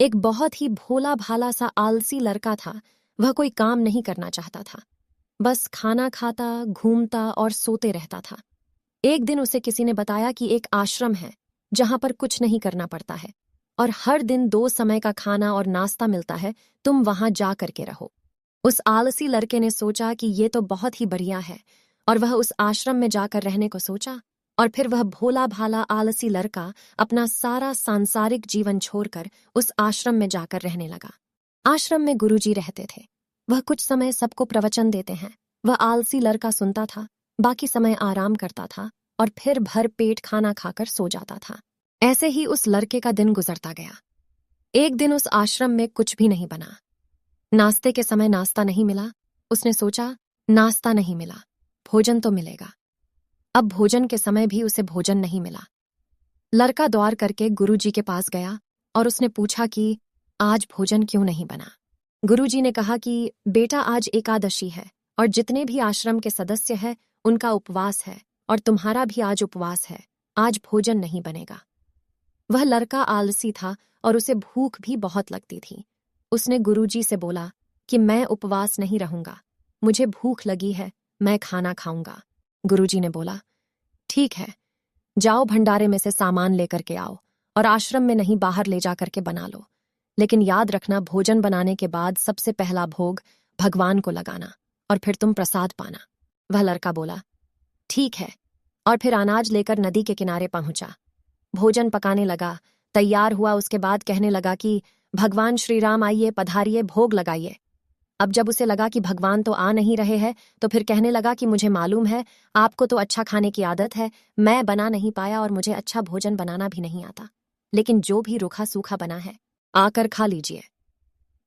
एक बहुत ही भोला भाला सा आलसी लड़का था। वह कोई काम नहीं करना चाहता था, बस खाना खाता, घूमता और सोते रहता था। एक दिन उसे किसी ने बताया कि एक आश्रम है जहां पर कुछ नहीं करना पड़ता है और हर दिन 2 समय का खाना और नाश्ता मिलता है। तुम वहां जा करके रहो। उस आलसी लड़के ने सोचा कि ये तो बहुत ही बढ़िया है और वह उस आश्रम में जाकर रहने को सोचा। और फिर वह भोला भाला आलसी लड़का अपना सारा सांसारिक जीवन छोड़कर उस आश्रम में जाकर रहने लगा। आश्रम में गुरुजी रहते थे। वह कुछ समय सबको प्रवचन देते हैं। वह आलसी लड़का सुनता था, बाकी समय आराम करता था और फिर भर पेट खाना खाकर सो जाता था। ऐसे ही उस लड़के का दिन गुजरता गया। एक दिन उस आश्रम में कुछ भी नहीं बना। नाश्ते के समय नाश्ता नहीं मिला। उसने सोचा, नाश्ता नहीं मिला, भोजन तो मिलेगा। अब भोजन के समय भी उसे भोजन नहीं मिला। लड़का द्वार करके गुरुजी के पास गया और उसने पूछा कि आज भोजन क्यों नहीं बना। गुरुजी ने कहा कि बेटा, आज एकादशी है और जितने भी आश्रम के सदस्य हैं उनका उपवास है और तुम्हारा भी आज उपवास है। आज भोजन नहीं बनेगा। वह लड़का आलसी था और उसे भूख भी बहुत लगती थी। उसने गुरुजी से बोला कि मैं उपवास नहीं रहूंगा, मुझे भूख लगी है, मैं खाना खाऊंगा। गुरुजी ने बोला, ठीक है, जाओ भंडारे में से सामान लेकर के आओ और आश्रम में नहीं बाहर ले जा करके बना लो। लेकिन याद रखना, भोजन बनाने के बाद सबसे पहला भोग भगवान को लगाना और फिर तुम प्रसाद पाना। वह लड़का बोला, ठीक है, और फिर अनाज लेकर नदी के किनारे पहुंचा। भोजन पकाने लगा, तैयार हुआ। उसके बाद कहने लगा कि भगवान श्री राम आइए, पधारिए, भोग लगाइए। अब जब उसे लगा कि भगवान तो आ नहीं रहे हैं, तो फिर कहने लगा कि मुझे मालूम है आपको तो अच्छा खाने की आदत है, मैं बना नहीं पाया और मुझे अच्छा भोजन बनाना भी नहीं आता, लेकिन जो भी रूखा सूखा बना है आकर खा लीजिए।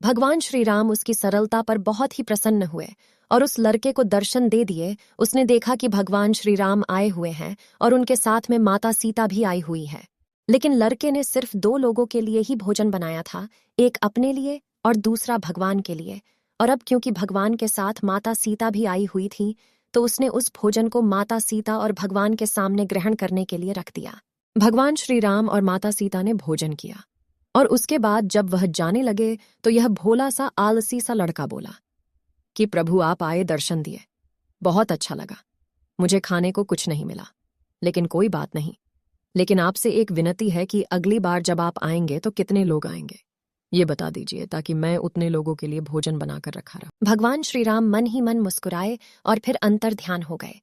भगवान श्री राम उसकी सरलता पर बहुत ही प्रसन्न हुए और उस लड़के को दर्शन दे दिए। उसने देखा कि भगवान श्री राम आए हुए हैं और उनके साथ में माता सीता भी आई हुई है। लेकिन लड़के ने सिर्फ 2 लोगों के लिए ही भोजन बनाया था, एक अपने लिए और दूसरा भगवान के लिए। और अब क्योंकि भगवान के साथ माता सीता भी आई हुई थी, तो उसने उस भोजन को माता सीता और भगवान के सामने ग्रहण करने के लिए रख दिया। भगवान श्री राम और माता सीता ने भोजन किया और उसके बाद जब वह जाने लगे तो यह भोला सा आलसी सा लड़का बोला कि प्रभु आप आए, दर्शन दिए, बहुत अच्छा लगा। मुझे खाने को कुछ नहीं मिला, लेकिन कोई बात नहीं। लेकिन आपसे एक विनती है कि अगली बार जब आप आएंगे तो कितने लोग आएंगे ये बता दीजिए, ताकि मैं उतने लोगों के लिए भोजन बनाकर रखा रहा। भगवान श्री राम मन ही मन मुस्कुराए और फिर अंतर ध्यान हो गए।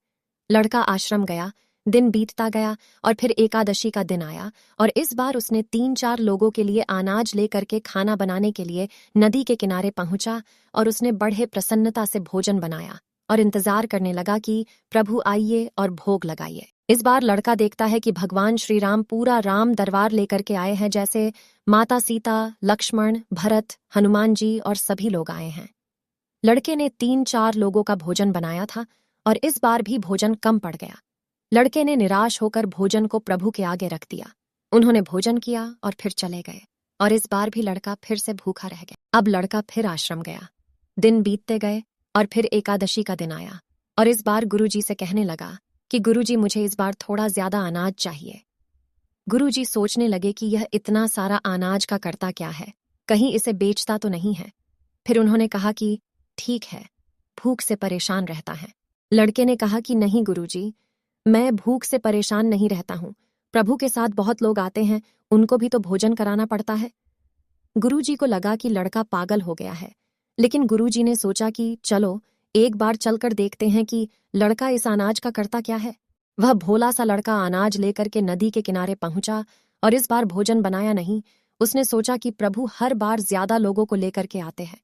लड़का आश्रम गया, दिन बीतता गया और फिर एकादशी का दिन आया और इस बार उसने 3-4 लोगों के लिए अनाज लेकर के खाना बनाने के लिए नदी के किनारे पहुंचा और उसने बड़े प्रसन्नता से भोजन बनाया और इंतजार करने लगा कि प्रभु आइए और भोग लगाइए। इस बार लड़का देखता है कि भगवान श्री राम पूरा राम दरबार लेकर के आए हैं, जैसे माता सीता, लक्ष्मण, भरत, हनुमान जी और सभी लोग आए हैं। लड़के ने 3-4 लोगों का भोजन बनाया था और इस बार भी भोजन कम पड़ गया। लड़के ने निराश होकर भोजन को प्रभु के आगे रख दिया। उन्होंने भोजन किया और फिर चले गए और इस बार भी लड़का फिर से भूखा रह गया। अब लड़का फिर आश्रम गया। दिन बीतते गए और फिर एकादशी का दिन आया और इस बार गुरुजी से कहने लगा कि गुरुजी, मुझे इस बार थोड़ा ज्यादा अनाज चाहिए। गुरुजी सोचने लगे कि यह इतना सारा अनाज का करता क्या है, कहीं इसे बेचता तो नहीं है। फिर उन्होंने कहा कि ठीक है, भूख से परेशान रहता है। लड़के ने कहा कि नहीं गुरुजी, मैं भूख से परेशान नहीं रहता हूं, प्रभु के साथ बहुत लोग आते हैं, उनको भी तो भोजन कराना पड़ता है। गुरुजी को लगा कि लड़का पागल हो गया है, लेकिन गुरुजी ने सोचा कि चलो एक बार चलकर देखते हैं कि लड़का इस अनाज का करता क्या है। वह भोला सा लड़का अनाज लेकर के नदी के किनारे पहुंचा और इस बार भोजन बनाया नहीं। उसने सोचा कि प्रभु हर बार ज्यादा लोगों को लेकर के आते हैं,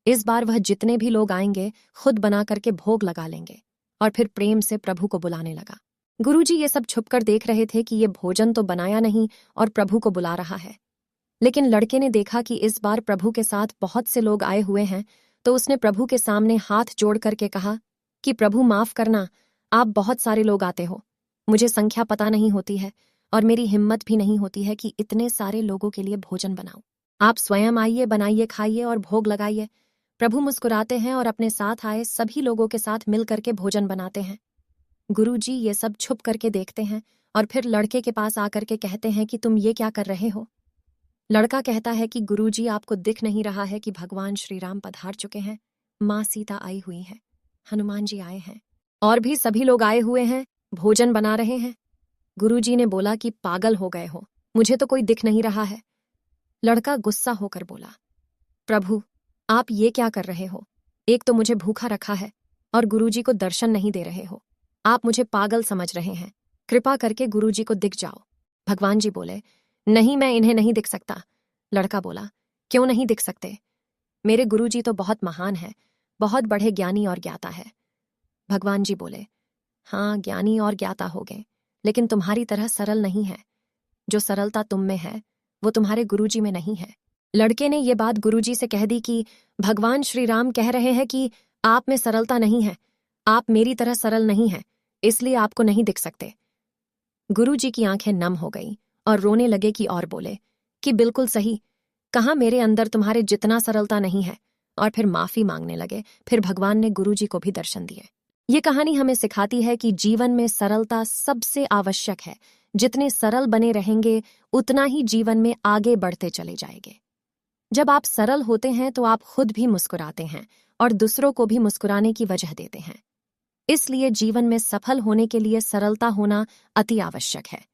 इस बार वह जितने भी लोग आएंगे खुद बना करके भोग लगा लेंगे। और फिर प्रेम से प्रभु को बुलाने लगा। गुरुजी ये सब छुपकर देख रहे थे कि ये भोजन तो बनाया नहीं और प्रभु को बुला रहा है। लेकिन लड़के ने देखा कि इस बार प्रभु के साथ बहुत से लोग आए हुए हैं, तो उसने प्रभु के सामने हाथ जोड़ करके कहा कि प्रभु माफ करना, आप बहुत सारे लोग आते हो, मुझे संख्या पता नहीं होती है और मेरी हिम्मत भी नहीं होती है कि इतने सारे लोगों के लिए भोजन बनाऊं। आप स्वयं आइए, बनाइए, खाइए और भोग लगाइए। प्रभु मुस्कुराते हैं और अपने साथ आए सभी लोगों के साथ मिल करके भोजन बनाते हैं। गुरुजी ये सब छुप करके देखते हैं और फिर लड़के के पास आकर के कहते हैं कि तुम ये क्या कर रहे हो। लड़का कहता है कि गुरुजी, आपको दिख नहीं रहा है कि भगवान श्री राम पधार चुके हैं, माँ सीता आई हुई है, हनुमान जी आए हैं, और भी सभी लोग आए हुए हैं, भोजन बना रहे हैं। गुरुजी ने बोला कि पागल हो गए हो, मुझे तो कोई दिख नहीं रहा है। लड़का गुस्सा होकर बोला, प्रभु, आप ये क्या कर रहे हो? एक तो मुझे भूखा रखा है और गुरुजी को दर्शन नहीं दे रहे हो। आप मुझे पागल समझ रहे हैं। कृपा करके गुरुजी को दिख जाओ। भगवान जी बोले, नहीं, मैं इन्हें नहीं दिख सकता। लड़का बोला, क्यों नहीं दिख सकते? मेरे गुरुजी तो बहुत महान है, बहुत बड़े ज्ञानी और ज्ञाता है। भगवान जी बोले, हाँ, ज्ञानी और ज्ञाता हो गए, लेकिन तुम्हारी तरह सरल नहीं है। जो सरलता तुम में है वो तुम्हारे गुरुजी में नहीं है। लड़के ने ये बात गुरुजी से कह दी कि भगवान श्री राम कह रहे हैं कि आप में सरलता नहीं है, आप मेरी तरह सरल नहीं हैं, इसलिए आपको नहीं दिख सकते। गुरुजी की आंखें नम हो गई और रोने लगे कि और बोले कि बिल्कुल सही कहा, मेरे अंदर तुम्हारे जितना सरलता नहीं है। और फिर माफी मांगने लगे। फिर भगवान ने गुरुजी को भी दर्शन दिए। ये कहानी हमें सिखाती है कि जीवन में सरलता सबसे आवश्यक है। जितने सरल बने रहेंगे उतना ही जीवन में आगे बढ़ते चले जाएंगे। जब आप सरल होते हैं तो आप खुद भी मुस्कुराते हैं और दूसरों को भी मुस्कुराने की वजह देते हैं। इसलिए जीवन में सफल होने के लिए सरलता होना अति आवश्यक है।